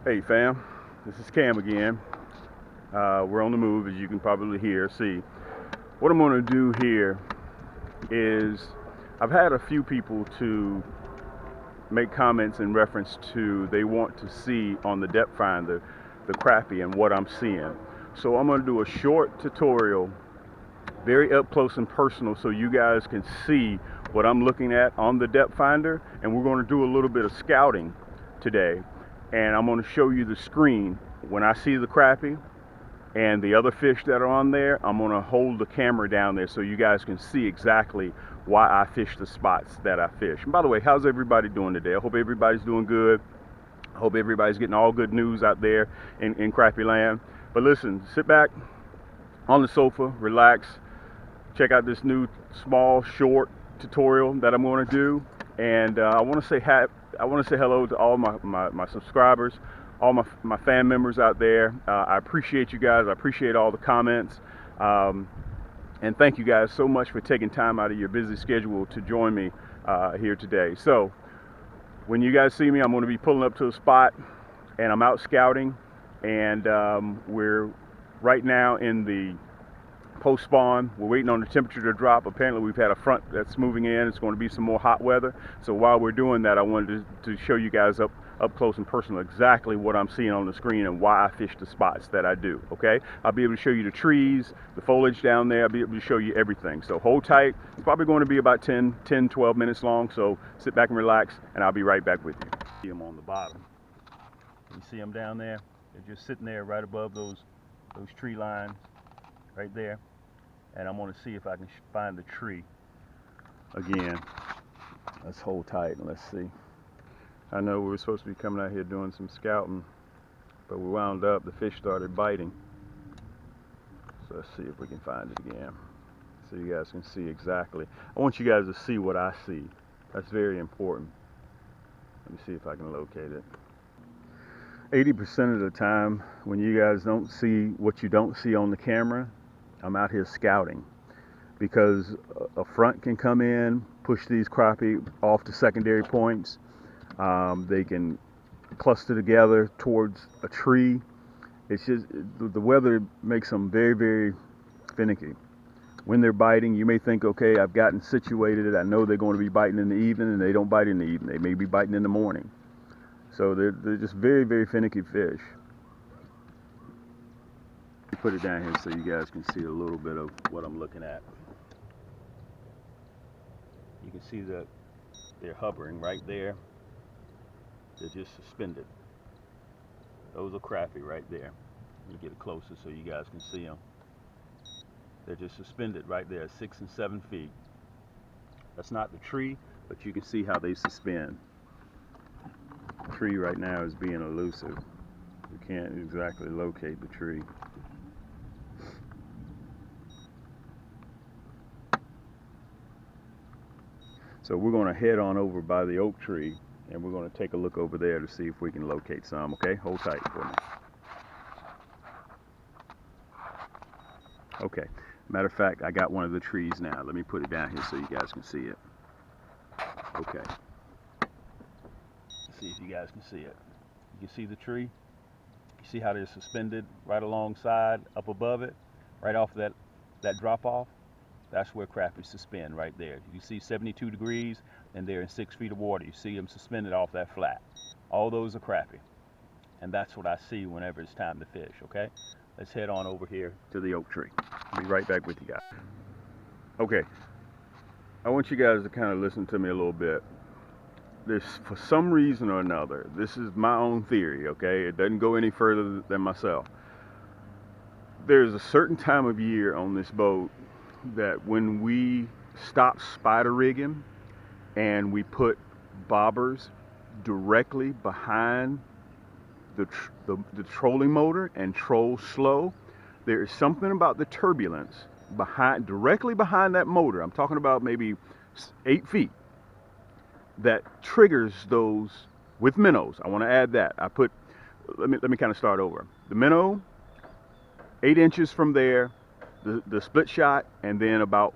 Hey fam, this is Cam again. We're on the move, as you can probably see. What I'm going to do here is I've had a few people to make comments in reference to they want to see on the depth finder the crappie and what I'm seeing. So I'm going to do a short tutorial, very up close and personal, so you guys can see what I'm looking at on the depth finder. And we're going to do a little bit of scouting today, and I'm going to show you the screen. When I see the crappie and the other fish that are on there, I'm going to hold the camera down there so you guys can see exactly why I fish the spots that I fish. And by the way, how's everybody doing today? I hope everybody's doing good. I hope everybody's getting all good news out there in crappie land. But listen, sit back on the sofa, relax, check out this new small short tutorial that I'm going to do. And I want to say hello to all my subscribers, all my fan members out there. I appreciate you guys. I appreciate all the comments. And thank you guys so much for taking time out of your busy schedule to join me here today. So when you guys see me, I'm going to be pulling up to a spot, and I'm out scouting. And we're right now in the post spawn. We're waiting on the temperature to drop. Apparently we've had a front that's moving in. It's going to be some more hot weather. So while we're doing that, I wanted to show you guys up close and personal exactly what I'm seeing on the screen and why I fish the spots that I do. Okay, I'll be able to show you the trees, the foliage down there. I'll be able to show you everything. So hold tight. It's probably going to be about 12 minutes long. So sit back and relax, and I'll be right back with you. See them on the bottom. You see them down there? They're just sitting there right above those tree lines right there. And I'm going to see if I can find the tree again. Let's hold tight and let's see. I know we were supposed to be coming out here doing some scouting, but we wound up, the fish started biting. So let's see if we can find it again, so you guys can see exactly. I want you guys to see what I see. That's very important. Let me see if I can locate it. 80% of the time, when you guys don't see what you don't see on the camera, I'm out here scouting, because a front can come in, push these crappie off to secondary points. They can cluster together towards a tree. It's just the weather makes them very, very finicky. When they're biting, you may think, okay, I've gotten situated. I know they're going to be biting in the evening, and they don't bite in the evening. They may be biting in the morning. So they're just very, very finicky fish. Put it down here so you guys can see a little bit of what I'm looking at. You can see that they're hovering right there. They're just suspended. Those are crappie right there. Let me get it closer so you guys can see them. They're just suspended right there, 6 and 7 feet. That's not the tree, but you can see how they suspend. The tree right now is being elusive. You can't exactly locate the tree. So we're going to head on over by the oak tree, and we're going to take a look over there to see if we can locate some. Okay, hold tight for me. Okay, matter of fact, I got one of the trees now. Let me put it down here so you guys can see it. Okay, let's see if you guys can see it. You can see the tree. You see how they're suspended right alongside, up above it, right off that drop off. That's where crappie suspend right there. You see 72 degrees, and they're in 6 feet of water. You see them suspended off that flat. All those are crappie. And that's what I see whenever it's time to fish, okay? Let's head on over here to the oak tree. I'll be right back with you guys. Okay, I want you guys to kind of listen to me a little bit. For some reason or another, this is my own theory, okay? It doesn't go any further than myself. There's a certain time of year on this boat that when we stop spider rigging and we put bobbers directly behind the trolling motor and troll slow, there is something about the turbulence directly behind that motor. I'm talking about maybe 8 feet, that triggers those with minnows. I want to add that. Let me kind of start over. The minnow, 8 inches from there, the split shot, and then about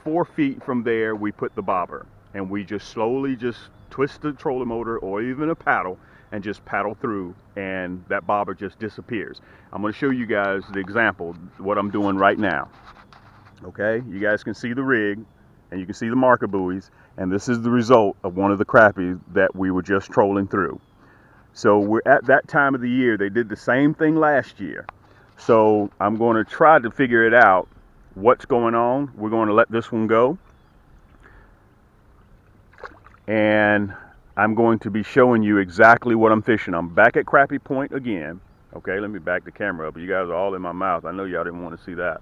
4 feet from there we put the bobber, and we just slowly just twist the trolling motor or even a paddle and just paddle through, and that bobber just disappears. I'm going to show you guys the example, what I'm doing right now. Okay, you guys can see the rig and you can see the marker buoys, and this is the result of one of the crappies that we were just trolling through. So we're at that time of the year. They did the same thing last year. So I'm going to try to figure it out, what's going on. We're going to let this one go, and I'm going to be showing you exactly what I'm fishing. I'm back at Crappie Point again. Okay, let me back the camera up. You guys are all in my mouth. I know y'all didn't want to see that.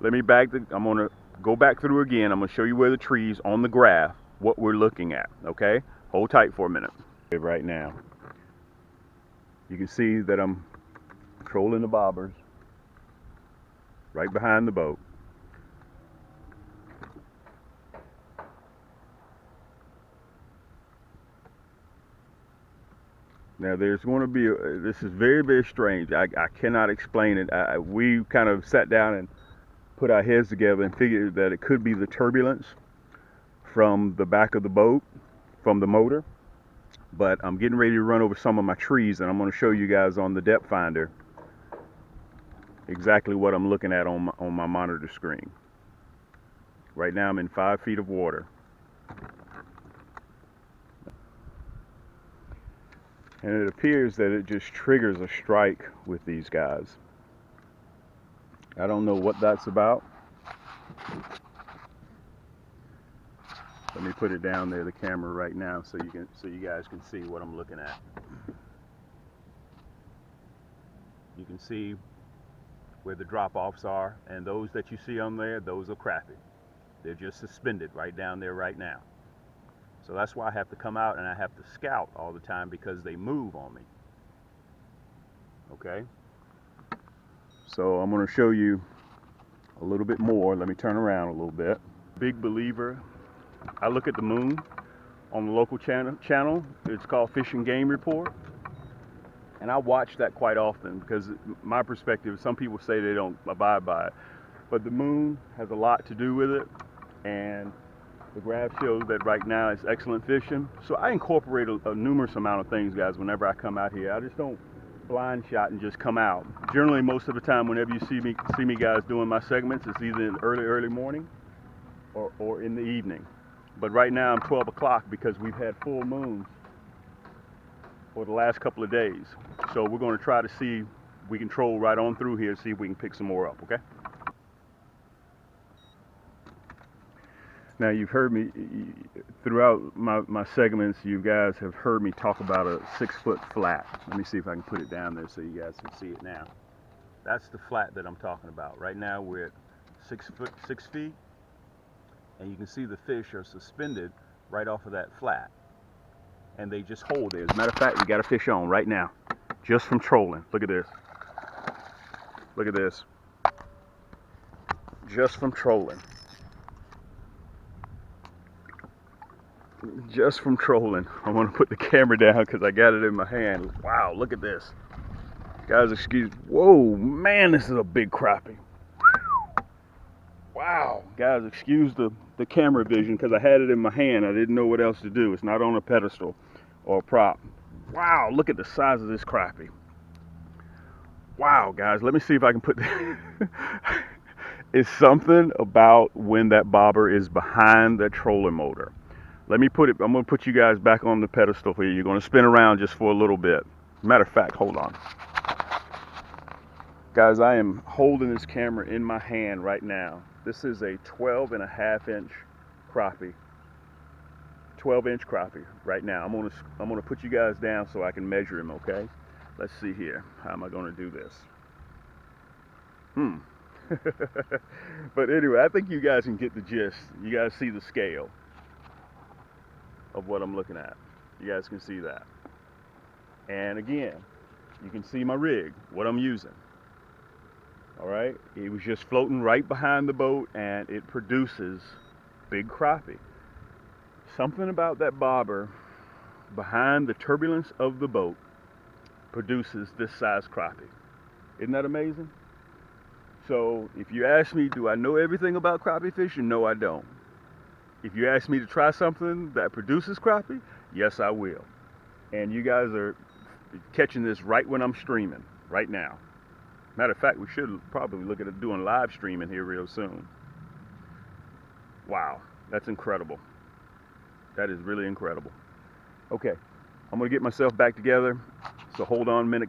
I'm going to go back through again. I'm going to show you where the trees on the graph, what we're looking at. Okay, hold tight for a minute. Right now, you can see that I'm trolling the bobbers right behind the boat. Now there's going to be, this is very, very strange. I cannot explain it. We kind of sat down and put our heads together and figured that it could be the turbulence from the back of the boat, from the motor. But I'm getting ready to run over some of my trees, and I'm going to show you guys on the depth finder exactly what I'm looking at on my monitor screen. Right now I'm in 5 feet of water. And it appears that it just triggers a strike with these guys. I don't know what that's about. Let me put it down there, the camera right now, so you guys can see what I'm looking at. You can see where the drop-offs are, and those that you see on there, those are crappie. They're just suspended right down there right now. So that's why I have to come out and I have to scout all the time, because they move on me. Okay? So I'm going to show you a little bit more. Let me turn around a little bit. Big believer. I look at the moon on the local channel. It's called Fish and Game Report. And I watch that quite often, because my perspective, some people say they don't abide by it. But the moon has a lot to do with it. And the graph shows that right now it's excellent fishing. So I incorporate a numerous amount of things, guys, whenever I come out here. I just don't blind shot and just come out. Generally, most of the time, whenever you see me guys doing my segments, it's either in the early morning or in the evening. But right now I'm 12 o'clock because we've had full moons for the last couple of days. So we're going to try to see if we can troll right on through here, see if we can pick some more up, okay? Now, you've heard me throughout my segments, you guys have heard me talk about a 6-foot flat. Let me see if I can put it down there so you guys can see it now. That's the flat that I'm talking about. Right now we're at 6 feet, and you can see the fish are suspended right off of that flat. And they just hold there. As a matter of fact, we got a fish on right now, just from trolling. Look at this. Look at this. Just from trolling. Just from trolling. I want to put the camera down because I got it in my hand. Wow, look at this. Guys, excuse me. Whoa, man, this is a big crappie. Wow. Guys, excuse the camera vision because I had it in my hand. I didn't know what else to do. It's not on a pedestal or a prop. Wow, look at the size of this crappie. Wow, guys, let me see if I can put It's something about when that bobber is behind that trolling motor. Let me put it, I'm going to put you guys back on the pedestal for you. You're going to spin around just for a little bit. Matter of fact, hold on. Guys, I am holding this camera in my hand right now. This is a 12.5-inch crappie. 12-inch crappie right now. I'm going to put you guys down so I can measure him, okay? Let's see here. How am I going to do this? But anyway, I think you guys can get the gist. You guys see the scale of what I'm looking at. You guys can see that. And again, you can see my rig, what I'm using. All right, it was just floating right behind the boat, and it produces big crappie. Something about that bobber behind the turbulence of the boat produces this size crappie. Isn't that amazing? So if you ask me, do I know everything about crappie fishing? No, I don't. If you ask me to try something that produces crappie, yes, I will. And you guys are catching this right when I'm streaming, right now. Matter of fact, we should probably look at doing live streaming here real soon. Wow, that's incredible. That is really incredible. Okay, I'm gonna get myself back together. So hold on a minute.